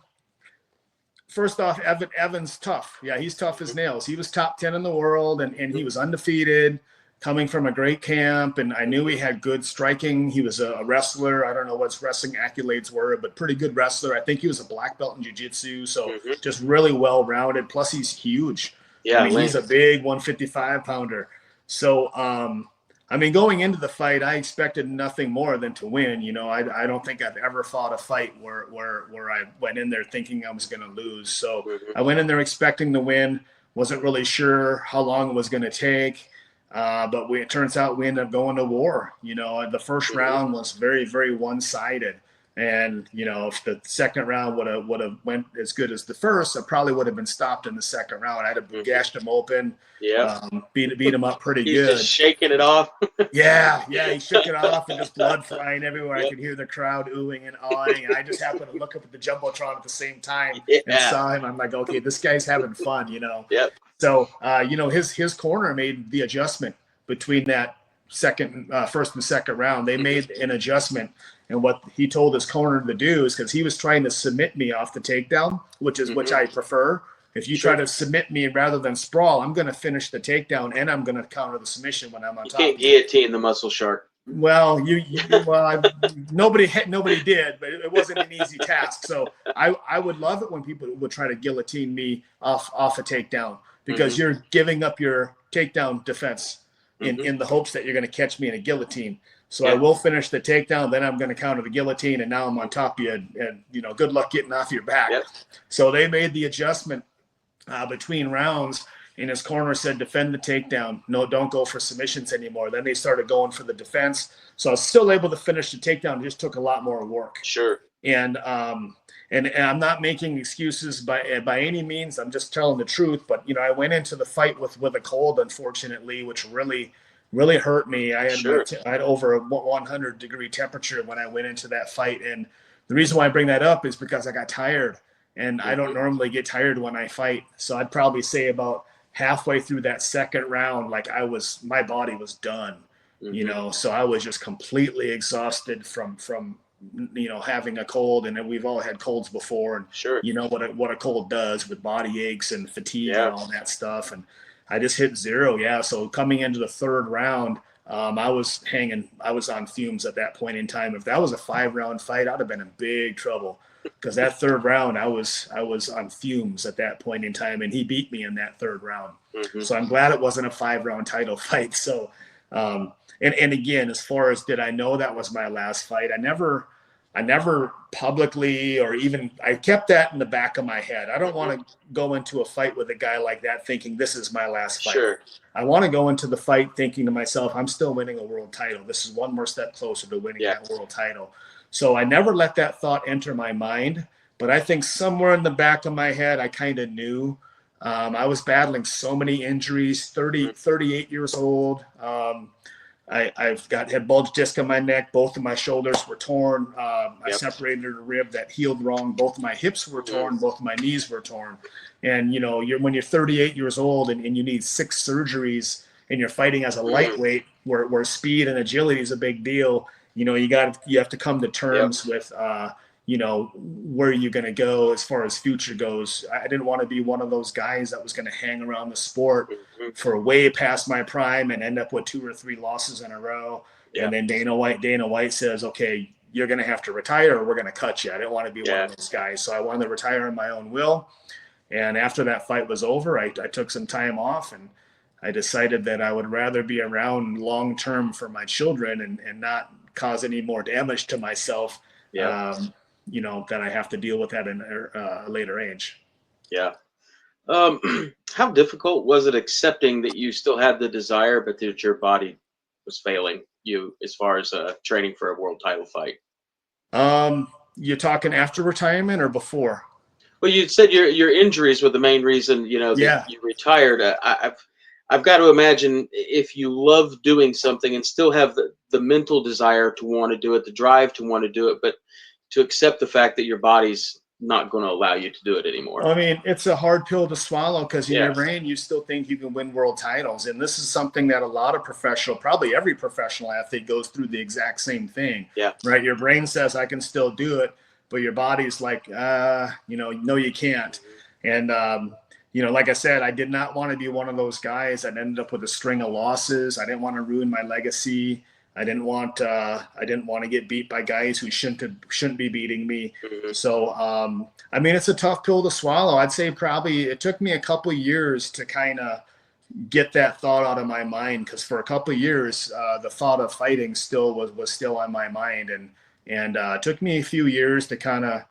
first off, Evan's tough. Yeah, he's tough as nails. He was top 10 in the world, and he was undefeated, coming from a great camp. And I knew he had good striking. He was a wrestler. I don't know what his wrestling accolades were, but pretty good wrestler. I think he was a black belt in jiu-jitsu, so just really well-rounded. Plus, he's huge. Yeah, he's a big 155-pounder. So, going into the fight, I expected nothing more than to win. I don't think I've ever fought a fight where I went in there thinking I was going to lose. So I went in there expecting to win. Wasn't really sure how long it was going to take. But it turns out we ended up going to war. The first round was very, very one-sided. And, if the second round would have went as good as the first, I probably would have been stopped in the second round. I'd have gashed him open, beat him up pretty good. He's just shaking it off. Yeah, he shook it off and just blood flying everywhere. I could hear the crowd oohing and awing, and I just happened to look up at the Jumbotron at the same time and saw him. I'm like, okay, this guy's having fun, Yep. So, his corner made the adjustment between that first and second round. They made an adjustment. And what he told his corner to do is, because he was trying to submit me off the takedown, which I prefer. If you try to submit me rather than sprawl, I'm going to finish the takedown and I'm going to counter the submission when I'm on top. You can't guillotine the muscle shark. Well, nobody did, but it wasn't an easy task. So I would love it when people would try to guillotine me off a takedown, because you're giving up your takedown defense in the hopes that you're going to catch me in a guillotine. So I will finish the takedown, then I'm going to counter the guillotine, and now I'm on top of you, and good luck getting off your back. So they made the adjustment between rounds. And his corner said, defend the takedown. No, don't go for submissions anymore. Then they started going for the defense. So I was still able to finish the takedown. It just took a lot more work. Sure. And I'm not making excuses by any means. I'm just telling the truth. But, I went into the fight with a cold, unfortunately, which really, really hurt me. I had over a 100-degree temperature when I went into that fight. And the reason why I bring that up is because I got tired. And I don't normally get tired when I fight. So I'd probably say about halfway through that second round, my body was done, so I was just completely exhausted from having a cold, and we've all had colds before, and what a cold does with body aches and fatigue and all that stuff. And I just hit zero. So coming into the third round, I was on fumes at that point in time. If that was a 5-round fight, I'd have been in big trouble. Because that third round, I was on fumes at that point in time, and he beat me in that third round. So I'm glad it wasn't a 5-round title fight. So, and again, as far as did I know that was my last fight, I never publicly, or even, I kept that in the back of my head. I don't want to go into a fight with a guy like that thinking this is my last fight. Sure. I want to go into the fight thinking to myself, I'm still winning a world title. This is one more step closer to winning that world title. So I never let that thought enter my mind, but I think somewhere in the back of my head, I kind of knew. I was battling so many injuries, 38 years old. I've had bulge disc in my neck. Both of my shoulders were torn. I separated a rib that healed wrong. Both of my hips were torn. Both of my knees were torn. And, when you're 38 years old and you need 6 surgeries and you're fighting as a lightweight where speed and agility is a big deal, you have to come to terms with, where you're going to go as far as future goes. I didn't want to be one of those guys that was going to hang around the sport for way past my prime and end up with 2 or 3 losses in a row. And then Dana White says, okay, you're going to have to retire or we're going to cut you. I didn't want to be one of those guys. So I wanted to retire on my own will. And after that fight was over, I took some time off, and I decided that I would rather be around long-term for my children and not cause any more damage to myself, that I have to deal with that in a later age. How difficult was it accepting that you still had the desire, but that your body was failing you as far as training for a world title fight? You're talking after retirement or before? Well, you said your injuries were the main reason, that you retired. I've got to imagine if you love doing something and still have the mental desire to want to do it, the drive to want to do it, but to accept the fact that your body's not going to allow you to do it anymore. I mean, it's a hard pill to swallow, because in your brain, you still think you can win world titles. And this is something that a lot of probably every professional athlete goes through the exact same thing. Right? Your brain says, I can still do it, but your body's like, no, you can't. And, like I said, I did not want to be one of those guys that ended up with a string of losses. I didn't want to ruin my legacy. I didn't want to get beat by guys who shouldn't be beating me. So, it's a tough pill to swallow. I'd say probably it took me a couple of years to kind of get that thought out of my mind, because for a couple of years, the thought of fighting was still on my mind, and it took me a few years to kind of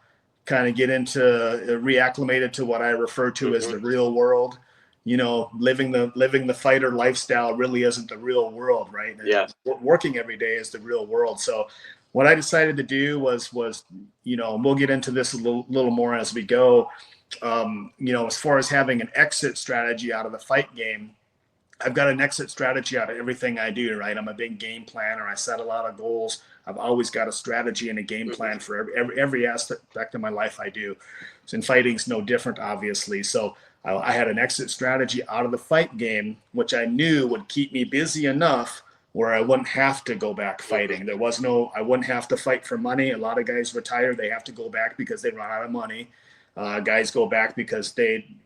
get into reacclimated to what I refer to as the real world. Living the fighter lifestyle really isn't the real world, right? Working every day is the real world. So what I decided to do was we'll get into this a little more as we go. As far as having an exit strategy out of the fight game, I've got an exit strategy out of everything I do, right? I'm a big game planner. I set a lot of goals. I've always got a strategy and a game plan for every aspect of my life I do. So in fighting's no different, obviously. So I had an exit strategy out of the fight game, which I knew would keep me busy enough where I wouldn't have to go back fighting. I wouldn't have to fight for money. A lot of guys retire, they have to go back because they run out of money. Guys go back because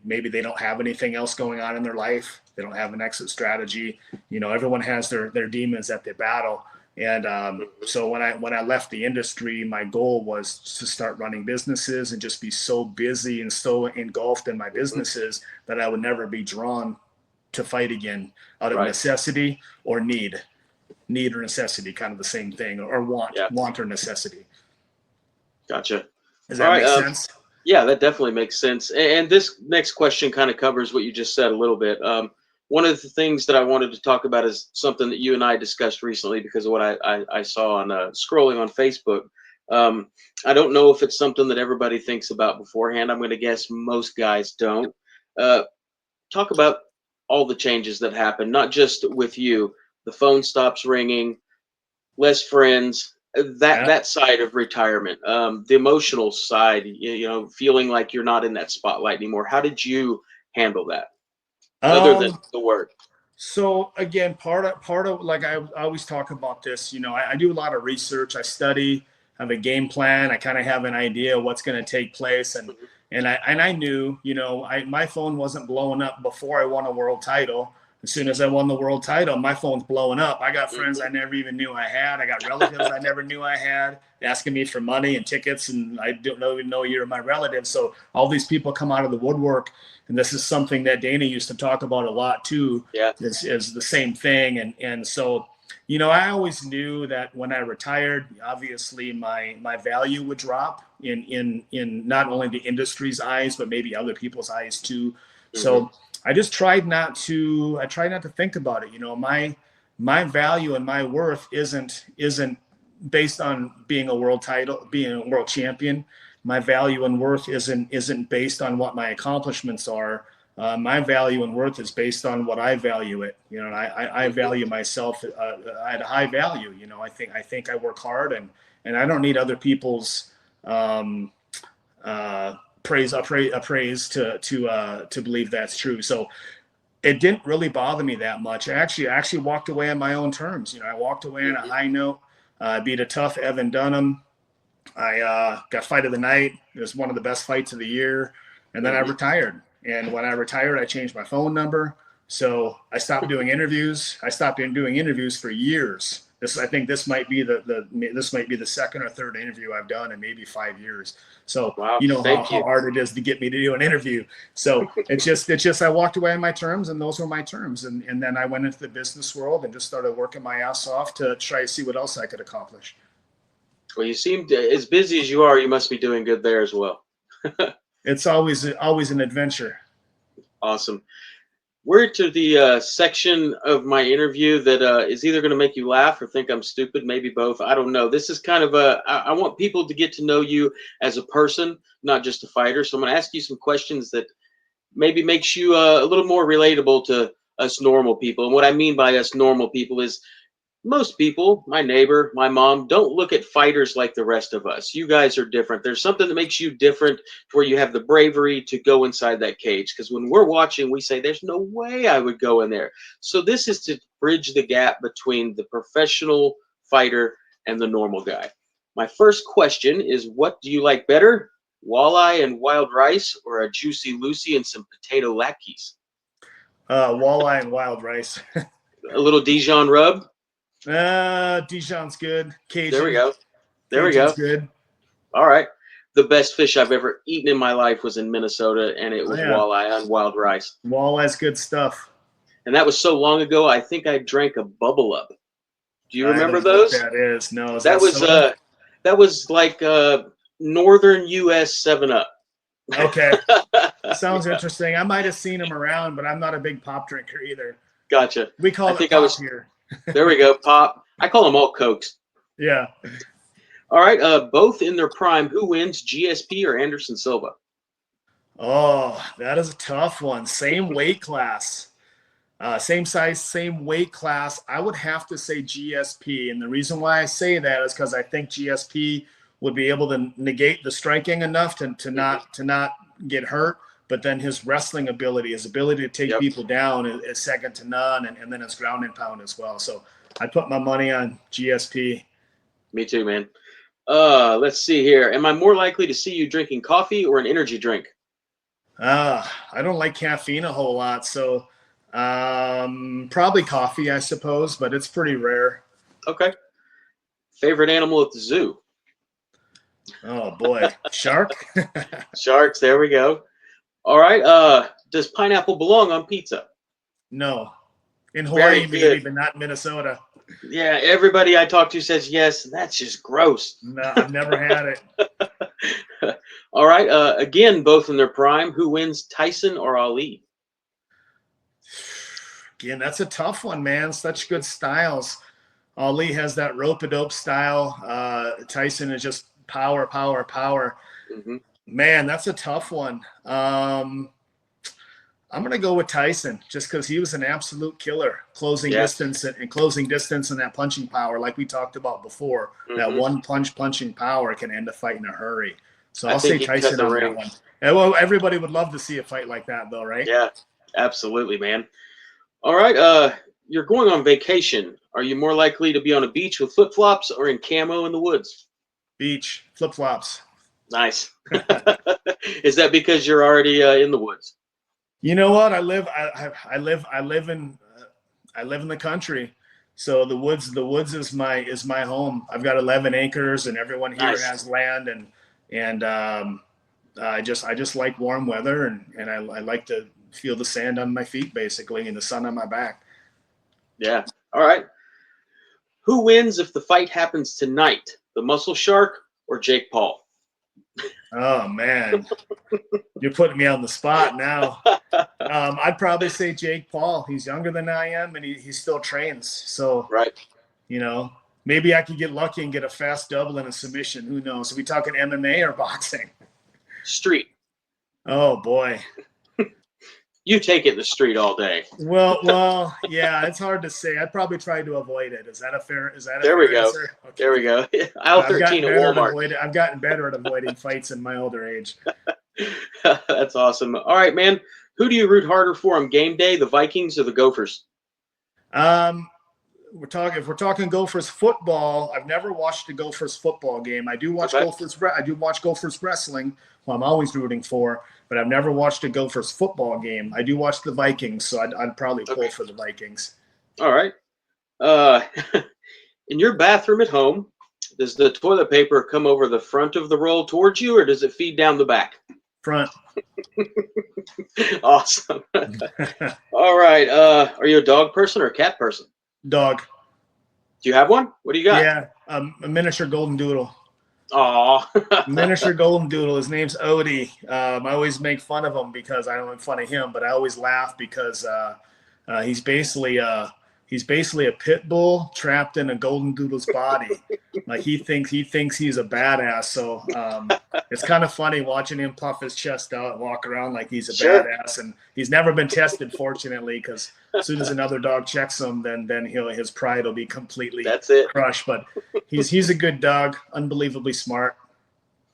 maybe they don't have anything else going on in their life. They don't have an exit strategy. Everyone has their demons that they battle. And so when I left the industry, my goal was to start running businesses and just be so busy and so engulfed in my businesses that I would never be drawn to fight again out of necessity or need or necessity, kind of the same thing, or want or necessity. Gotcha. Does that make sense? Yeah, that definitely makes sense. And this next question kind of covers what you just said a little bit. One of the things that I wanted to talk about is something that you and I discussed recently because of what I saw on scrolling on Facebook. I don't know if it's something that everybody thinks about beforehand. I'm going to guess most guys don't. Talk about all the changes that happen, not just with you. The phone stops ringing, less friends, that side of retirement, the emotional side, feeling like you're not in that spotlight anymore. How did you handle that, other than the work? So again, part of like I always talk about this. I do a lot of research. I study, have a game plan. I kind of have an idea of what's going to take place, and I knew, my phone wasn't blowing up before I won a world title. As soon as I won the world title, my phone's blowing up. I got friends I never even knew I had. I got relatives I never knew I had asking me for money and tickets, and I don't even know you're my relative. So all these people come out of the woodwork, and this is something that Dana used to talk about a lot too. Yeah, is the same thing, and so I always knew that when I retired, obviously my value would drop in not only the industry's eyes, but maybe other people's eyes too. So I just tried not to think about it. My value and my worth isn't based on being a world champion. My value and worth isn't based on what my accomplishments are. My value and worth is based on what I value it. And I value myself at a high value. I think I work hard, and I don't need other people's praise to believe that's true. So it didn't really bother me that much. I actually walked away on my own terms. I walked away on a high note. Beat a tough Evan Dunham. I got fight of the night. It was one of the best fights of the year. And then I retired. And when I retired, I changed my phone number. So I stopped doing interviews. I stopped doing interviews for years. I think this might be the second or third interview I've done in maybe 5 years. So how hard it is to get me to do an interview. So it's just I walked away on my terms, and those were my terms. And then I went into the business world and just started working my ass off to try to see what else I could accomplish. Well, you seem as busy as you are. You must be doing good there as well. It's always an adventure. Awesome. We're to the section of my interview that is either going to make you laugh or think I'm stupid, maybe both. I don't know. This is kind of I want people to get to know you as a person, not just a fighter. So I'm going to ask you some questions that maybe makes you a little more relatable to us normal people. And what I mean by us normal people is most people, my neighbor, my mom, don't look at fighters like the rest of us. You guys are different. There's something that makes you different to where you have the bravery to go inside that cage. Because when we're watching, we say, there's no way I would go in there. So this is to bridge the gap between the professional fighter and the normal guy. My first question is, what do you like better, walleye and wild rice, or a juicy Lucy and some potato latkes? Walleye and wild rice. A little Dijon rub? Dijon's good. Cajun. There we go. Cajun's good. All right. The best fish I've ever eaten in my life was in Minnesota, and it was walleye on wild rice. Walleye's good stuff. And that was so long ago, I think I drank a Bubble Up. Do you remember those? That is. No. That was like northern U.S. 7-Up. Okay. Sounds interesting. I might have seen them around, but I'm not a big pop drinker either. Gotcha. We call it pop here. There we go, pop. I call them all Cokes. Yeah. All right. Both in their prime, who wins, GSP or Anderson Silva? Oh, that is a tough one. Same weight class. Same size, same weight class. I would have to say GSP. And the reason why I say that is because I think GSP would be able to negate the striking enough to not get hurt. But then his wrestling ability, his ability to take people down is second to none, and then his ground and pound as well. So I put my money on GSP. Me too, man. Let's see here. Am I more likely to see you drinking coffee or an energy drink? I don't like caffeine a whole lot, so probably coffee, I suppose, but it's pretty rare. Okay. Favorite animal at the zoo? Oh boy, shark. Sharks. There we go. All right. Does pineapple belong on pizza? No, in Very Hawaii maybe, good. but not in Minnesota. Yeah, everybody I talk to says yes, and that's just gross. No, I've never had it. All right. Again, both in their prime. Who wins, Tyson or Ali? Again, that's a tough one, man. Such good styles. Ali has that rope-a-dope style. Tyson is just power, power, power. Mm-hmm. Man, that's a tough one. I'm going to go with Tyson just because he was an absolute killer, closing distance and that punching power, like we talked about before. Mm-hmm. That one punching power can end a fight in a hurry. So I'll say Tyson on that one. And, well, everybody would love to see a fight like that, though, right? Yeah, absolutely, man. All right, you're going on vacation. Are you more likely to be on a beach with flip-flops or in camo in the woods? Beach, flip-flops. Nice. Is that because you're already in the woods? You know what? I live in the country, so the woods is my home. I've got 11 acres, and everyone here has land, and I just like warm weather, and I like to feel the sand on my feet, basically, and the sun on my back. Yeah. All right. Who wins if the fight happens tonight? The Muscle Shark or Jake Paul? Oh man, you're putting me on the spot now. I'd probably say Jake Paul. He's younger than I am, and he still trains. So, you know, maybe I could get lucky and get a fast double and a submission. Who knows? Are we talking MMA or boxing? Street. Oh boy. You take it in the street all day. Well, yeah, it's hard to say. I'd probably try to avoid it. Is that a fair? There we go. Okay. There we go. Aisle 13 at Walmart. I've gotten better at avoiding fights in my older age. That's awesome. All right, man. Who do you root harder for on game day, the Vikings or the Gophers? If we're talking Gophers football, I've never watched a Gophers football game. I do watch Gophers wrestling, who I'm always rooting for, but I've never watched a Gophers football game. I do watch the Vikings, so I'd probably pull for the Vikings. All right. In your bathroom at home, does the toilet paper come over the front of the roll towards you, or does it feed down the back? Front. Awesome. All right. Are you a dog person or a cat person? Dog. Do you have one? What do you got? Yeah, a miniature golden doodle. Aw. Miniature golden doodle. His name's Odie. I always make fun of him because I don't make fun of him, but I always laugh because he's basically a pit bull trapped in a golden doodle's body. Like he thinks he's a badass. So it's kind of funny watching him puff his chest out and walk around like he's a badass. And he's never been tested, fortunately, because as soon as another dog checks him, then his pride will be completely crushed. But he's a good dog, unbelievably smart.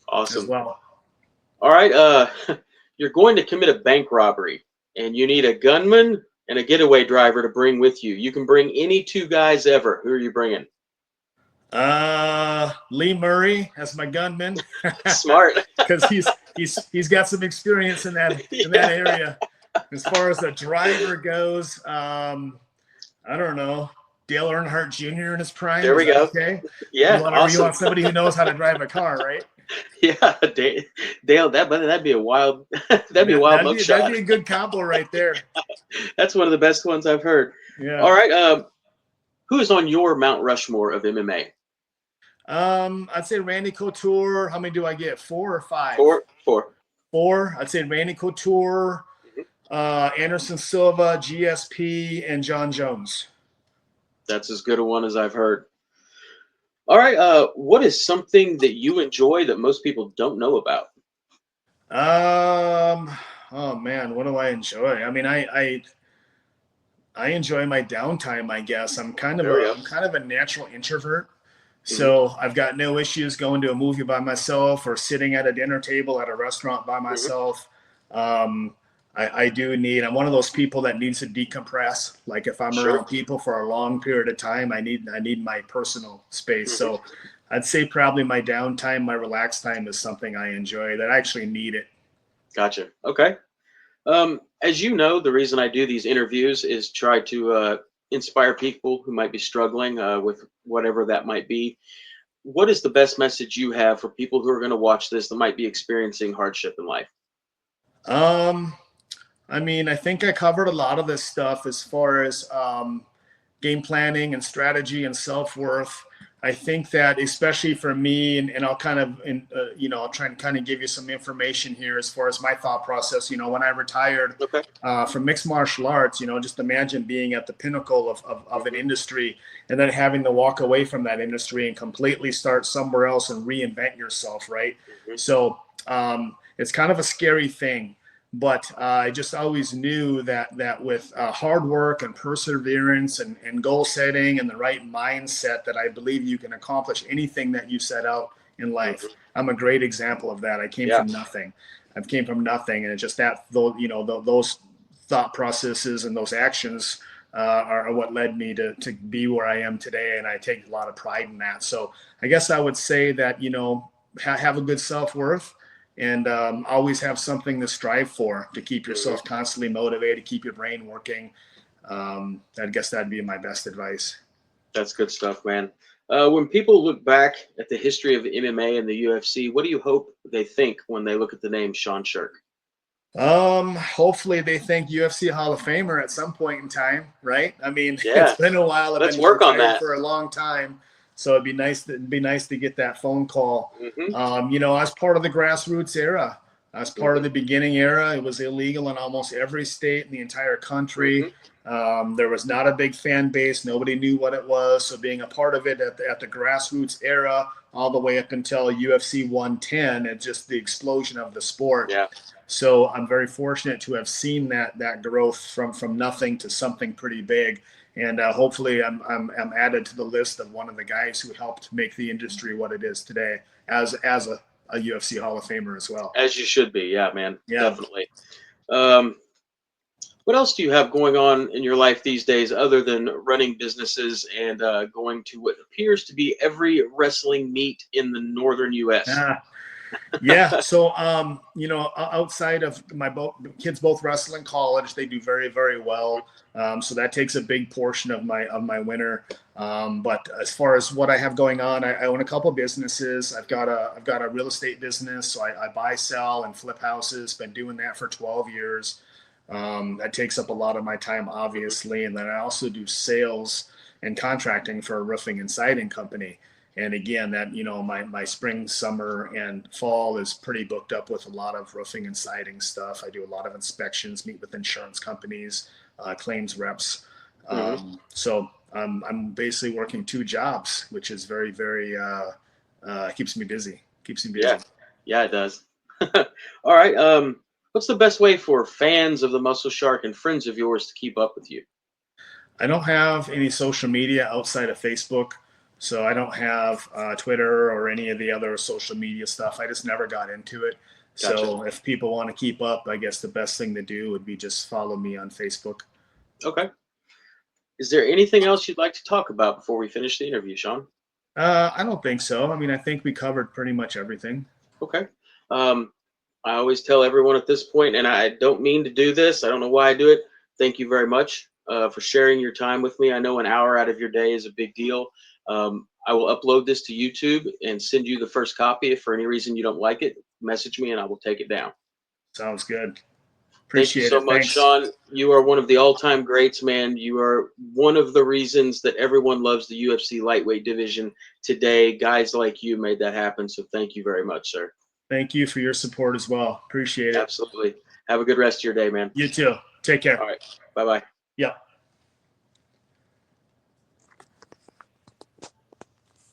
Awesome. As well. All right. You're going to commit a bank robbery, and you need a gunman and a getaway driver to bring with you. You can bring any two guys ever. Who are you bringing? Lee Murray as my gunman. Smart. Because he's got some experience in that area. As far as the driver goes, I don't know. Dale Earnhardt Jr. in his prime. There we go. Okay. Yeah. You want somebody who knows how to drive a car, right? Yeah, Dale. That'd be a wild. That'd be a wild mugshot. That'd be a good combo right there. That's one of the best ones I've heard. Yeah. All right. Who is on your Mount Rushmore of MMA? I'd say Randy Couture. How many do I get? 4 or 5? Four. I'd say Randy Couture, Anderson Silva, GSP, and John Jones. That's as good a one as I've heard. All right. What is something that you enjoy that most people don't know about? Oh man, what do I enjoy? I mean, I enjoy my downtime, I guess. I'm kind of a natural introvert. So I've got no issues going to a movie by myself or sitting at a dinner table at a restaurant by myself. I'm one of those people that needs to decompress. Like if I'm around people for a long period of time, I need my personal space. So I'd say probably my downtime, my relaxed time is something I enjoy, that I actually need it. Gotcha. Okay. As you know, the reason I do these interviews is try to inspire people who might be struggling with whatever that might be. What is the best message you have for people who are going to watch this that might be experiencing hardship in life? Um, I mean, I think I covered a lot of this stuff as far as game planning and strategy and self-worth. I think that especially for me, and I'll kind of, I'll try and kind of give you some information here as far as my thought process. When I retired Okay. from mixed martial arts, just imagine being at the pinnacle of an industry and then having to walk away from that industry and completely start somewhere else and reinvent yourself, right? Mm-hmm. So it's kind of a scary thing. But I just always knew that with hard work and perseverance and goal setting and the right mindset, that I believe you can accomplish anything that you set out in life. Mm-hmm. I'm a great example of that. I came Yeah. from nothing. I've came from nothing, and it's just that those thought processes and those actions are what led me to be where I am today, and I take a lot of pride in that. So I guess I would say that have a good self-worth. And always have something to strive for, to keep yourself constantly motivated, keep your brain working. I guess that'd be my best advice. That's good stuff, man. When people look back at the history of MMA and the UFC, what do you hope they think when they look at the name Sean Sherk? Hopefully they think UFC Hall of Famer at some point in time, right? I mean, Yeah. It's been a while. I've Let's been work on retired that. for a long time. So it'd be nice to get that phone call. Mm-hmm. I was part of the grassroots era. I was part of the beginning era. It was illegal in almost every state in the entire country. There was not a big fan base. Nobody knew what it was. So being a part of it at the grassroots era, all the way up until UFC 110, and just the explosion of the sport. Yeah. So I'm very fortunate to have seen that growth from nothing to something pretty big. And hopefully I'm added to the list of one of the guys who helped make the industry what it is today as a UFC Hall of Famer as well. As you should be. Yeah, man. Yeah. Definitely. What else do you have going on in your life these days other than running businesses and going to what appears to be every wrestling meet in the northern U.S.? Yeah. So, outside of my kids both wrestle in college, they do very, very well. So that takes a big portion of my winter. But as far as what I have going on, I own a couple of businesses. I've got a real estate business. So I buy, sell, and flip houses. Been doing that for 12 years. That takes up a lot of my time, obviously. And then I also do sales and contracting for a roofing and siding company. And again, that, my spring, summer, and fall is pretty booked up with a lot of roofing and siding stuff. I do a lot of inspections, meet with insurance companies, claims reps. So I'm basically working 2 jobs, which is very, very, keeps me busy. Yeah, it does. All right. What's the best way for fans of the Muscle Shark and friends of yours to keep up with you? I don't have any social media outside of Facebook. So I don't have Twitter or any of the other social media stuff. I just never got into it. Gotcha. So if people want to keep up, I guess the best thing to do would be just follow me on Facebook. Okay. Is there anything else you'd like to talk about before we finish the interview, Sean? I don't think so. I mean, I think we covered pretty much everything. Okay. I always tell everyone at this point, and I don't mean to do this. I don't know why I do it. Thank you very much for sharing your time with me. I know an hour out of your day is a big deal. I will upload this to YouTube and send you the first copy. If for any reason you don't like it, message me and I will take it down. Sounds good. Appreciate it. Thank you so much, Sean. You are one of the all-time greats, man. You are one of the reasons that everyone loves the UFC lightweight division today. Guys like you made that happen. So thank you very much, sir. Thank you for your support as well. Appreciate it. Absolutely. Have a good rest of your day, man. You too. Take care. All right. Bye-bye. Yep.